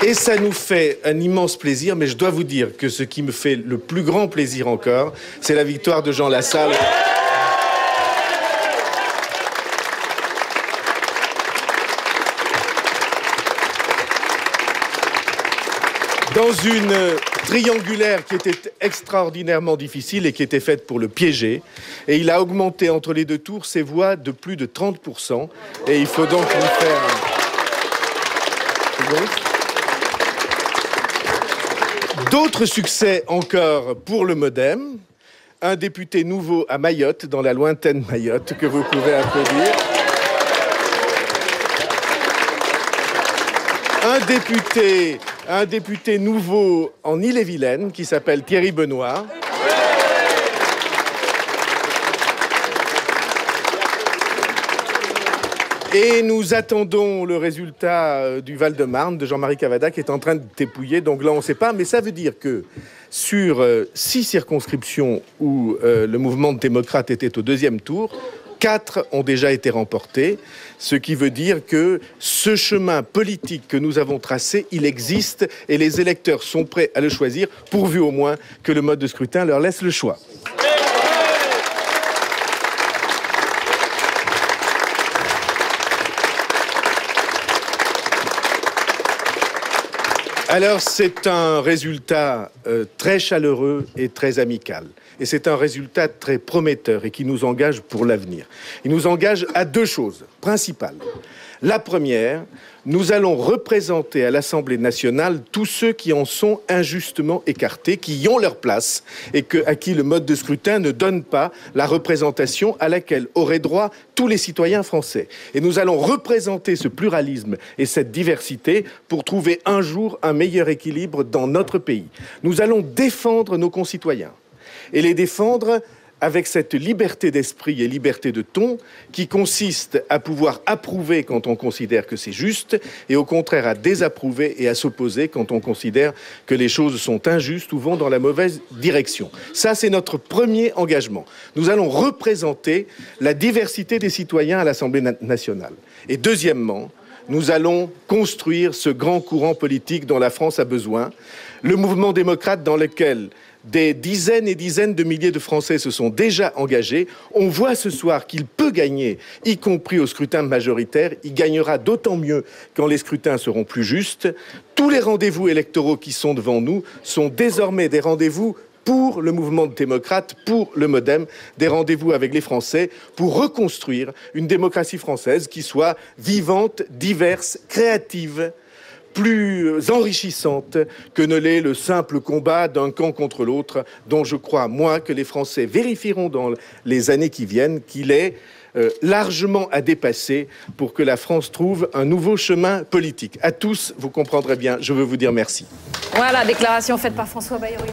Et ça nous fait un immense plaisir, mais je dois vous dire que ce qui me fait le plus grand plaisir encore, c'est la victoire de Jean Lassalle. Dans une triangulaire qui était extraordinairement difficile et qui était faite pour le piéger. Et il a augmenté entre les deux tours ses voix de plus de 30%. Et il faut donc lui faire... D'autres succès encore pour le MoDem. Un député nouveau à Mayotte, dans la lointaine Mayotte, que vous pouvez applaudir. Un député nouveau en Ille-et-Vilaine qui s'appelle Thierry Benoît. Et nous attendons le résultat du Val-de-Marne de Jean-Marie Cavada qui est en train de dépouiller. Donc là, on ne sait pas. Mais ça veut dire que sur 6 circonscriptions où le mouvement démocrate était au deuxième tour, 4 ont déjà été remportés, ce qui veut dire que ce chemin politique que nous avons tracé, il existe et les électeurs sont prêts à le choisir, pourvu au moins que le mode de scrutin leur laisse le choix. Alors, c'est un résultat très chaleureux et très amical. Et c'est un résultat très prometteur et qui nous engage pour l'avenir. Il nous engage à 2 choses principales. La première, nous allons représenter à l'Assemblée nationale tous ceux qui en sont injustement écartés, qui y ont leur place et à qui le mode de scrutin ne donne pas la représentation à laquelle auraient droit tous les citoyens français. Et nous allons représenter ce pluralisme et cette diversité pour trouver un jour un meilleur équilibre dans notre pays. Nous allons défendre nos concitoyens et les défendre avec cette liberté d'esprit et liberté de ton qui consiste à pouvoir approuver quand on considère que c'est juste et au contraire à désapprouver et à s'opposer quand on considère que les choses sont injustes ou vont dans la mauvaise direction. Ça, c'est notre premier engagement. Nous allons représenter la diversité des citoyens à l'Assemblée nationale. Et deuxièmement, nous allons construire ce grand courant politique dont la France a besoin, le mouvement démocrate dans lequel des dizaines et dizaines de milliers de Français se sont déjà engagés. On voit ce soir qu'il peut gagner, y compris au scrutin majoritaire. Il gagnera d'autant mieux quand les scrutins seront plus justes. Tous les rendez-vous électoraux qui sont devant nous sont désormais des rendez-vous pour le mouvement démocrate, pour le MoDem, des rendez-vous avec les Français pour reconstruire une démocratie française qui soit vivante, diverse, créative, plus enrichissante que ne l'est le simple combat d'un camp contre l'autre, dont je crois, moi, que les Français vérifieront dans les années qui viennent qu'il est largement à dépasser pour que la France trouve un nouveau chemin politique. À tous, vous comprendrez bien, je veux vous dire merci. Voilà, déclaration faite par François Bayrou.